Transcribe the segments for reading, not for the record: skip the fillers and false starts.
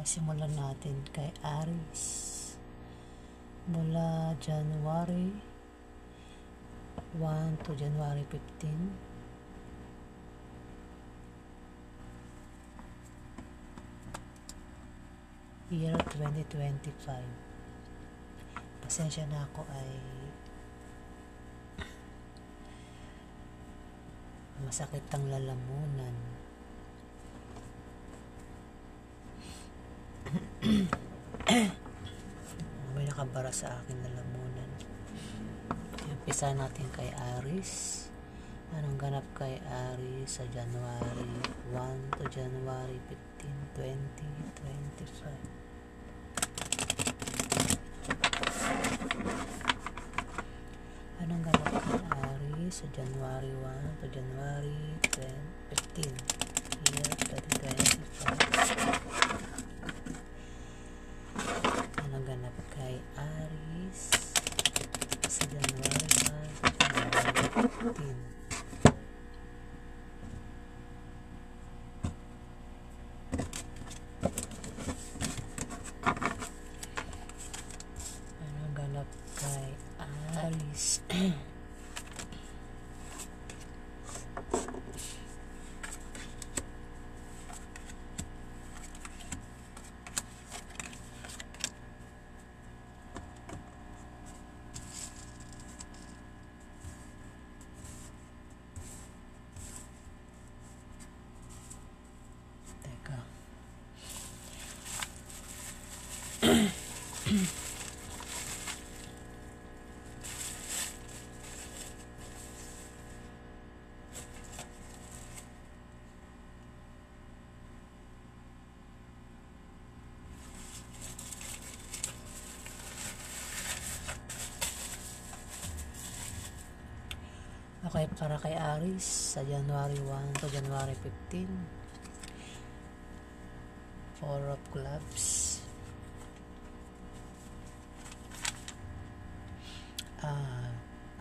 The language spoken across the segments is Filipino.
Simulan natin kay Aries. Mula January 1 to January 15. Year 2025. Pasensya na ako ay masakit ang lalamunan. May nakabara sa akin lalamunan. Umpisa natin kay Aries. Anong ganap kay Aries sa January 1 to January 15, 2025? Anong ganap kay Aries sa January 1 to January 15, year 2025? Anong ganap kay Aries sa January 1 to January 15? Anong ganap kay Aries teka okay, para kay Aries sa January 1 to January 15, Four of Clubs.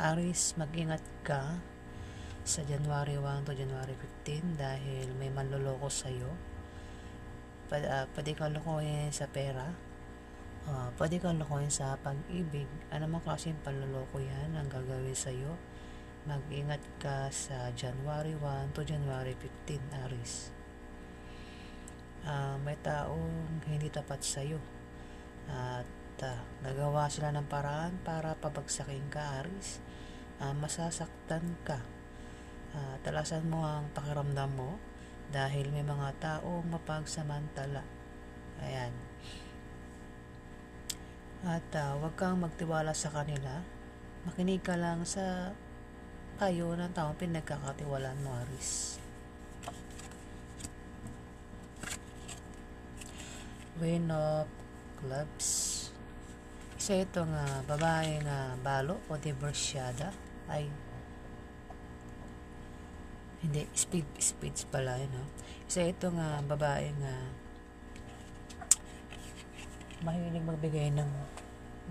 Aries, mag-ingat ka sa January 1 to January 15 dahil may manloloko sa'yo. Pwede kang lokohin sa pera, pwede kang lokohin sa pag-ibig. Ano man klaseng panloloko yan ang gagawin sa'yo. Mag-ingat ka sa January 1 to January 15, Aries. May taong hindi tapat sa'yo at nagawa sila ng paraan para pabagsakin ka, Aries. Masasaktan ka. Talasan mo ang pakiramdam mo dahil may mga taong mapagsamantala. Ayan. At huwag kang magtiwala sa kanila. Makinig ka lang sa payo ng taong pinagkakatiwalaan mo, Aries. Queen of Clubs. Isa itong babaeng balo o divorsyada. Ay, hindi, speeds pala yun, no? Isa itong babaeng mahilig magbigay ng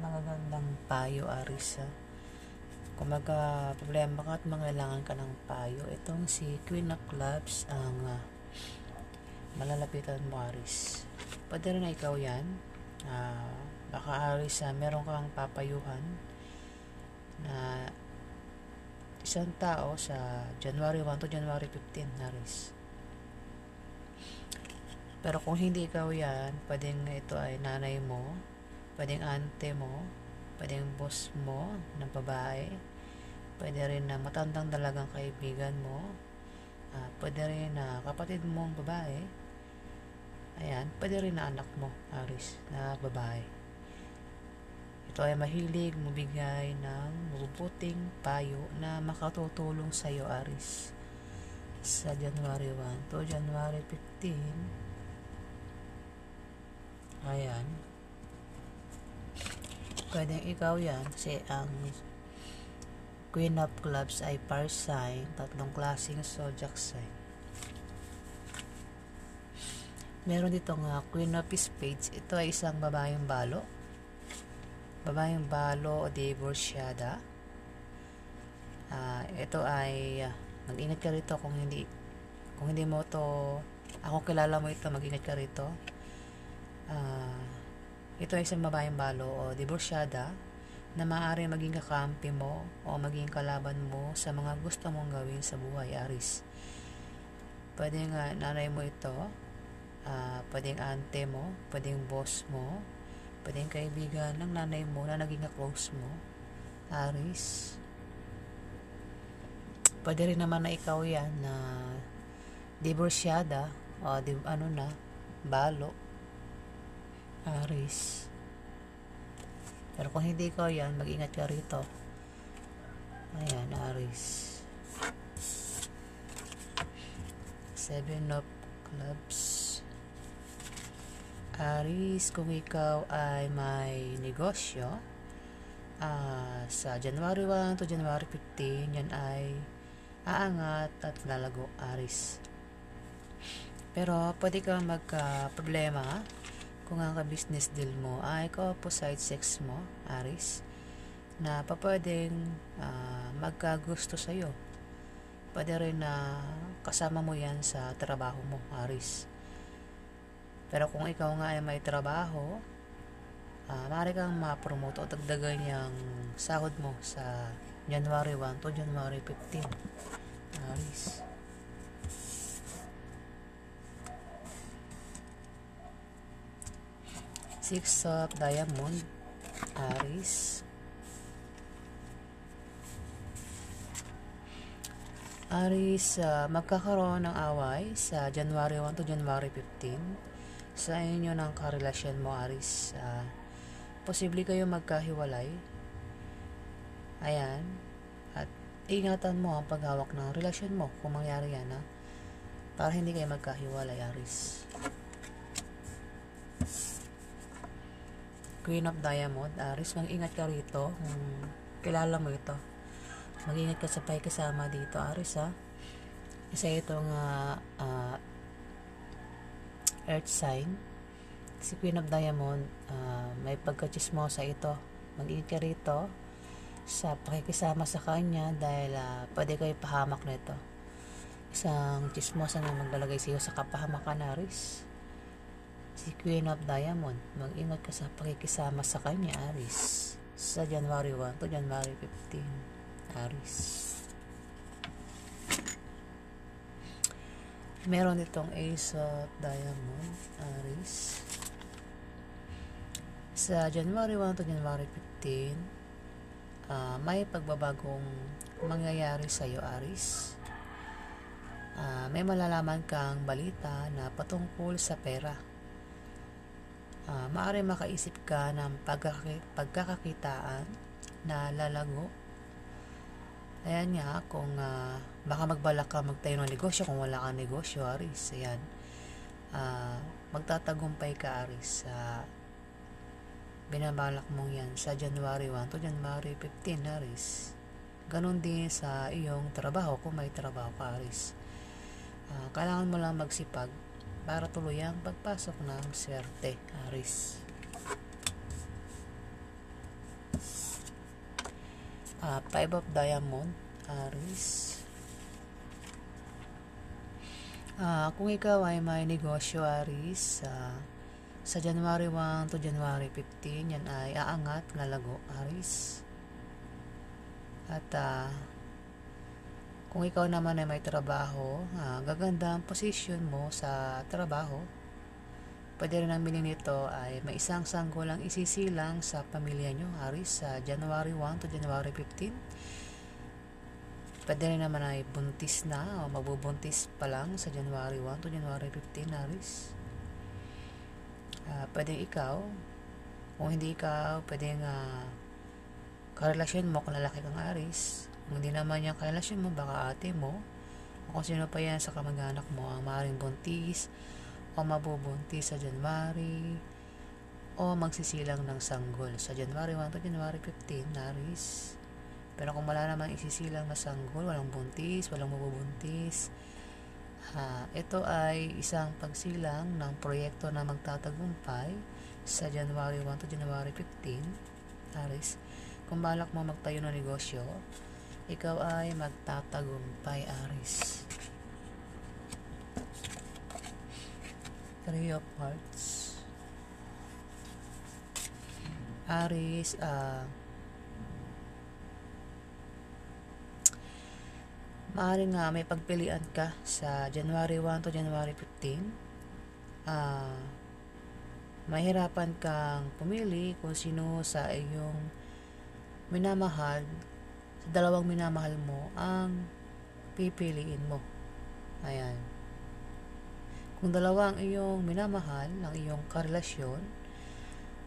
magagandang payo, Aries. Kung problema ka at mangailangan ka ng payo, itong si Queen of Clubs ang malalapitan mo, Aries. Pwede rin na ikaw yan. Baka, Aries, meron kang papayuhan na isang tao sa January 1 to January 15, Aries. Pero kung hindi ikaw yan, pwedeng ito ay nanay mo, pwedeng ante mo, pwedeng boss mo ng babae, pwede rin na matandang dalagang kaibigan mo, pwede rin na kapatid mong babae, ayan, pwede rin na anak mo, Aries, na babae. Ito ay mahilig mabigay ng mabubuting payo na makatutulong sa iyo, Aries. Sa January 1 to January 15, ayan, pwedeng ikaw yan kasi ang Queen of Clubs ay fire sign, tatlong klaseng zodiac sign. Meron ditong Queen of Spades. Ito ay isang babaeng balo o divorsyada. Ito ay mag-ingat ka rito kung hindi mo to, ako kilala mo ito, mag-ingat ka rito. Ah, ito ay isang babaeng balo o diborsyada na maaari maging kakampi mo o maging kalaban mo sa mga gusto mong gawin sa buhay, Aris. Pwedeng nanay mo ito, pwedeng ante mo, pwedeng boss mo, pwedeng kaibigan ng nanay mo na naging close mo, Aris. Pwede rin naman na ikaw yan na diborsyada o balo, Aris. Pero kung hindi ikaw yan, mag-ingat ka rito. Ayan, Aris. 7 of Clubs. Aris, kung ikaw ay may negosyo, sa January 1 to January 15, yan ay aangat at lalago, Aris. Pero pwede kang magka-problema kung ang ka-business deal mo ay ka-opposite sex mo, Aris, na pwedeng magkagusto sa'yo. Pwede rin na kasama mo yan sa trabaho mo, Aris. Pero kung ikaw nga ay may trabaho, maaari kang ma-promote o dagdagan yung sahod mo sa January 1 to January 15, Aris. Six of Diamond, Aris. Aris, magkakaroon ng away sa January 1 to January 15 sa inyo ng karelasyon mo, Aris. Posible kayo magkahiwalay. Ayan. At ingatan mo ang paghawak ng relasyon mo kung mangyari yan, para hindi kayo magkahiwalay, Aris. Queen of Diamond, Aris, mag-ingat ka rito kung kilala mo ito. Mag-ingat ka sa kasama dito, Aris, Kasi itong earth sign, si Queen of Diamond, may pagka-chismosa ito. Mag-ingat ka rito sa pakikisama sa kanya dahil pwede kayo pahamak nito. Isang chismosa na maglalagay sa iyo sa kapahamakan, Aris. Si Queen of Diamond, mag-ingat ka sa pakikisama sa kanya, Aris, sa January 1 to January 15, Aris. Meron itong Ace of Diamond, Aris. Sa January 1 to January 15, may pagbabagong mangyayari sa iyo, Aris. May malalaman kang balita na patungkol sa pera. Maaari makaisip ka ng pagkakakitaan na lalago. Ayan nga, kung baka magbalak ka magtayo ng negosyo kung wala kang negosyo, Aris. Ayan. Magtatagumpay ka, Aris, sa binabalak mong yan sa January 1 to January 15, Aris. Ganon din sa iyong trabaho kung may trabaho ka, Aris. Kailangan mo lang magsipag para tuloy ang pagpasok ng swerte, Aris. Five of Diamond, Aris. Kung ikaw ay may negosyo, Aris, sa January 1 to January 15, yan ay aangat, lalago, Aris. At kung ikaw naman ay may trabaho, gaganda ang position mo sa trabaho. Pwede rin ang meaning nito ay may isang sanggol ang isisilang sa pamilya nyo, Aris, sa January 1 to January 15. Pwede rin naman ay buntis na o magbubuntis pa lang sa January 1 to January 15, Aris. Pwede ikaw, kung hindi ikaw, pwede karelasyon mo kung lalaki kang, Aris. Kung hindi naman yung karelasyon mo, baka ate mo, o kung sino pa yan sa kamag-anak mo ang maaaring buntis o mabubuntis sa January o magsisilang ng sanggol sa January 1 to January 15, Aris. Pero kung wala naman isisilang na sanggol, walang buntis, walang mabubuntis, ito ay isang pagsilang ng proyekto na magtatagumpay sa January 1 to January 15, Aris. Kung balak mo magtayo ng negosyo, ikaw ay magtatagumpay, Aris. Three of Hearts, Aries, maaaring nga may pagpilian ka sa January 1 to January 15. Mahirapan kang pumili kung sino sa iyong minamahal, sa dalawang minamahal mo ang pipiliin mo. Ayan. Kung dalawa ang iyong minamahal ng iyong karelasyon,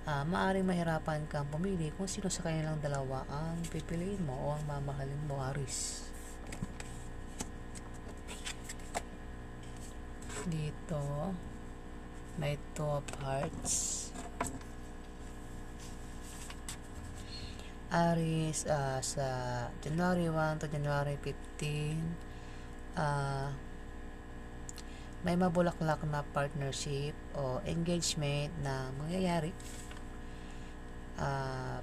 maaaring mahirapan kang pumili kung sino sa kanilang dalawa ang pipiliin mo o ang mamahalin mo, Aries. Dito may Two of Hearts. Aries, sa January 1 to January 15, may mabulaklak na partnership o engagement na mangyayari.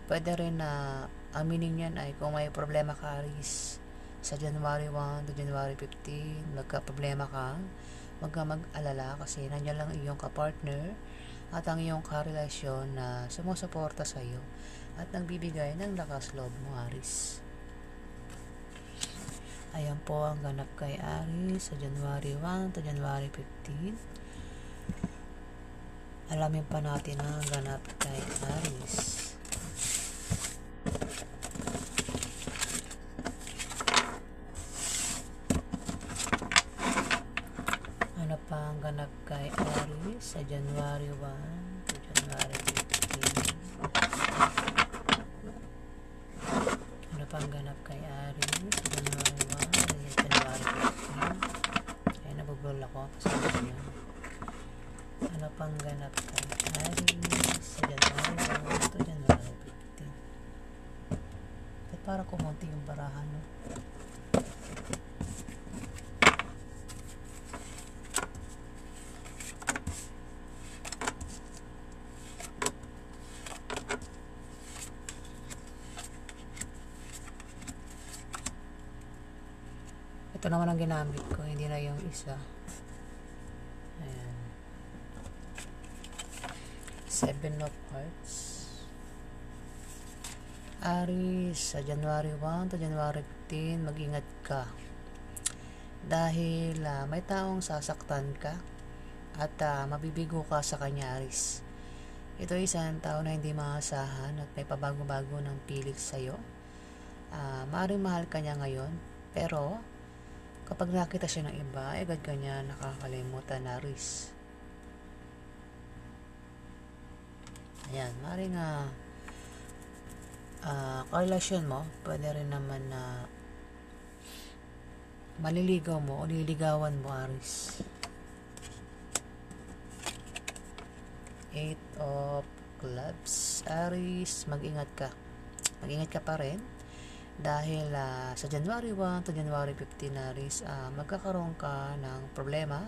Pwede rin na ang meaning yan ay kung may problema ka, Aries, sa January 1 to January 15, magka-problema ka, huwag ka mag-alala kasi nandiyan lang iyong kapartner at ang iyong karelasyon na sumusuporta sa iyo at nagbibigay ng lakas loob mo, Aries. Ayan po ang ganap kay Aries sa January 1 to January 15. Alamin pa natin ang ganap kay Aries. Ano pa ang ganap kay Aries sa January 1 to January 15? Ano pa ang ganap kay Aries sa January 1 to January 15? Kaya nabublol ako kasi yan. Ano pang ganap kay Aries sa January 1 to January 15? At para kumunti yung barahan, no? Ito naman ang ginamit ko, hindi na yung isa. Ayan. Seven of Hearts. Aries, sa January 1 to January 15, mag-ingat ka. Dahil may taong sasaktan ka at mabibigo ka sa kanya, Aries. Ito ay isang tao na hindi maasahan at may pabago-bago ng pilik sa'yo. Maaaring mahal ka niya ngayon, pero kapag nakita siya ng iba, agad ka niya nakakalimutan, Aries. Ayan, maaaring karelasyon mo, pwede rin naman na maliligaw mo o liligawan mo, Aries. Eight of Clubs. Aries, mag-ingat ka. Mag-ingat ka pa rin. Dahil sa January 1 to January 15, Aries, magkakaroon ka ng problema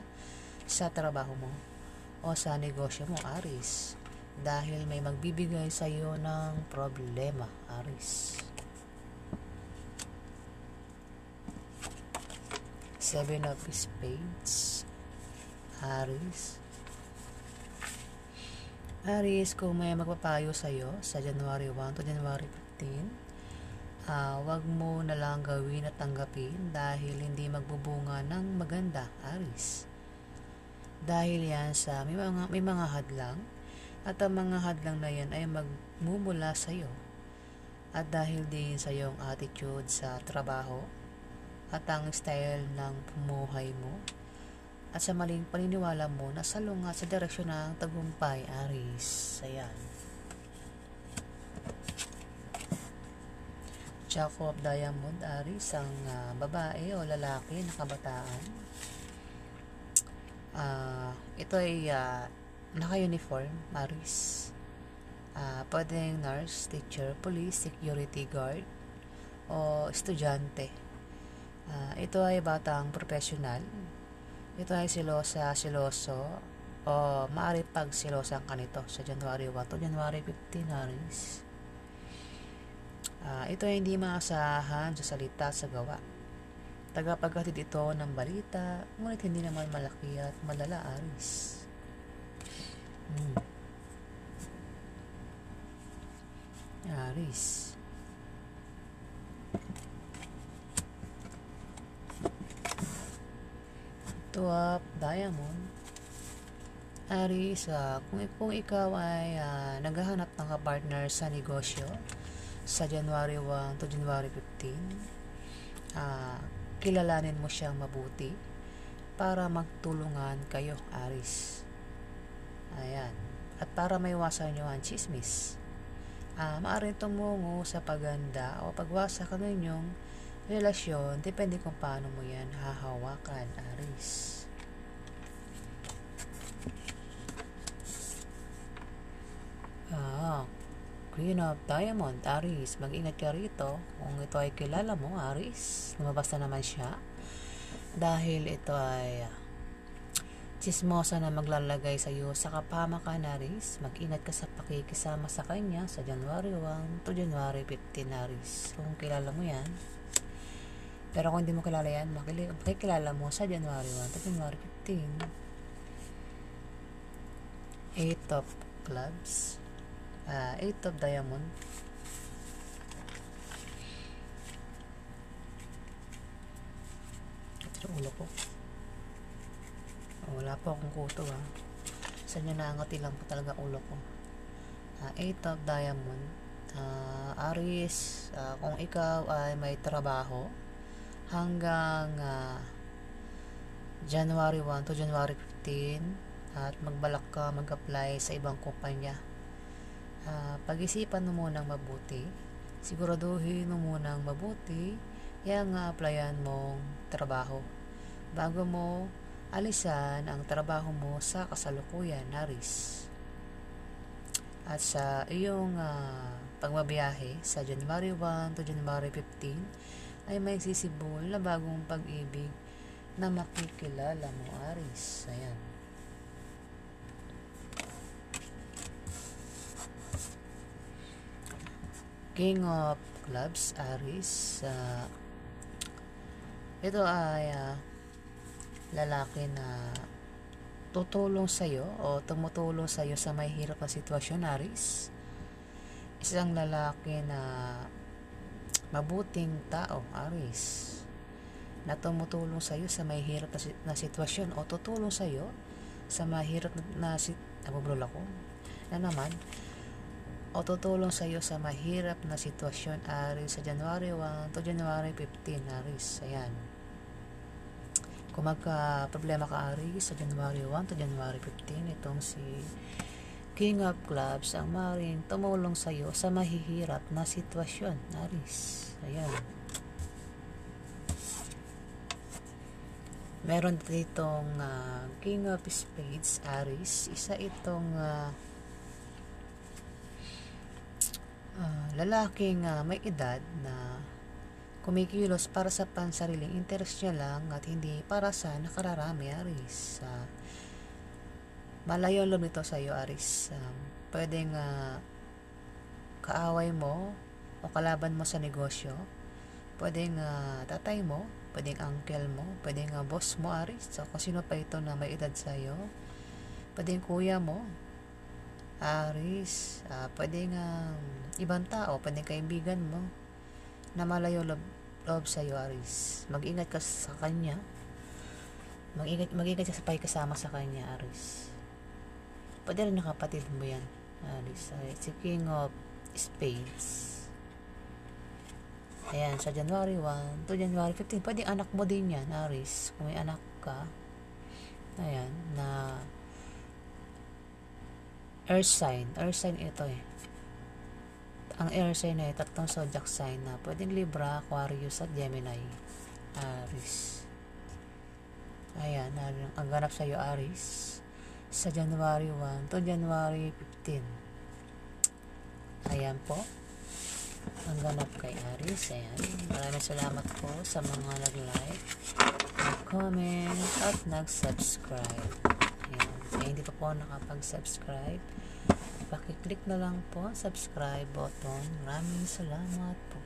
sa trabaho mo o sa negosyo mo, Aries. Dahil may magbibigay sa iyo ng problema, Aries. Seven of Spades. Aries. Aries, kung may magpapayo sa iyo sa January 1 to January 15, wag mo na lang gawin at tanggapin dahil hindi magbubunga ng maganda, Aries. Dahil yan sa may mga hadlang at ang mga hadlang na yan ay magmumula sa iyo at dahil din sa iyong attitude sa trabaho at ang style ng pumuhay mo at sa maling paniniwala mo na salungat sa direksyon ng tagumpay, Aries. Ayan. Jack of Diamond, Aries, ang babae o lalaki na kabataan. Ito ay naka-uniform, Aries. Pwedeng nurse, teacher, police, security guard, o estudyante. Ito ay batang professional. Ito ay seloso, o maaari pag silosan ka nito sa January 1 to January 15, Aries. Ito ay hindi maasahan sa salita sa gawa. Tagapaghatid ito ng balita, ngunit hindi naman malaki at malala, Aries. Aries. Two of Diamond. Aries, kung ikaw ay naghahanap ng kapartner sa negosyo sa January 1 to January 15, kilalanin mo siyang mabuti para magtulungan kayo, Aries. Ayan. At para maiwasan nyo ang chismis, maaaring tumungo sa paganda o pagwasak ng inyong relasyon, depende kung paano mo yan hahawakan, Aries. Queen of Diamond, Aries, mag-ingat ka rito. Kung ito ay kilala mo, Aries, lumabas na naman siya. Dahil ito ay chismosa na maglalagay sa iyo sa kapahamakan, Aries. Mag-ingat ka sa pakikisama sa kanya sa January 1 to January 15, Aries. Kung kilala mo yan. Pero kung hindi mo kilala yan, makikilala mo sa January 1 to January 15. Eight of Clubs. Eight of Diamond. Ito yung ulo ko. Wala po akong kuto Saan nyo naangati lang po talaga ulo ko. Eight of Diamond. Aries, kung ikaw ay may trabaho hanggang January 1 to January 15 at magbalak ka mag-apply sa ibang kumpanya, pag-isipan mo munang mabuti, siguraduhin mo munang mabuti yung applyan mong trabaho bago mo alisan ang trabaho mo sa kasalukuyan, Aries. At sa iyong pagbabiyahe sa January 1 to January 15 ay may sisibol na bagong pag-ibig na makikilala mo, Aries. Ayan. King of Clubs, Aries. Ito ay lalaki na tutulong sa'yo o tumutulong sa'yo sa may hirap na sitwasyon, Aries. Isang lalaki na mabuting tao, Aries, na tumutulong sa'yo sa may hirap na sitwasyon o tutulong sa'yo sa mahirap na nabublol ako na naman o tutulong sa iyo sa mahirap na sitwasyon, Aries, sa January 1 to January 15, Aries. Ayan. Kung magka-problema ka, Aries, sa January 1 to January 15, itong si King of Clubs ang maaaring tumulong sa iyo sa mahihirap na sitwasyon, Aries. Ayan. Meron ditong King of Spades, Aries. Isa itong lalaking may edad na kumikilos para sa pansariling interest niya lang at hindi para sa nakararami, Aries. Malayo lang ito sa iyo, Aries. Pwedeng kaaway mo o kalaban mo sa negosyo. Pwedeng tatay mo, pwedeng uncle mo, pwedeng boss mo, Aries. So, kung sino pa ito na may edad sa iyo. Pwedeng kuya mo, Aries. Pwedeng ibang tao, pwedeng kaibigan mo na malayo loob sa iyo, Aries. Mag-ingat ka sa kanya. Mag-ingat ka sa pakikasama sa kanya, Aries. Pwede rin na kapatid mo yan, Aries. Si King of Spades. Ayan, sa January 1 to January 15. Pwede anak mo din yan, Aries. Kung may anak ka. Ayan, na earth sign. Earth sign ito Ang air sign ay tatlong zodiac sign na pwedeng Libra, Aquarius at Gemini, Aries. Ayan, ang ganap sa iyo, Aries, sa January 1 to January 15. Ayan po ang ganap kay Aries. Ayan, maraming salamat po sa mga nag-like, nag-comment at nag-subscribe. Ayan, kaya hindi pa po nakapag-subscribe, pakiclick na lang po ang subscribe button. Maraming salamat po.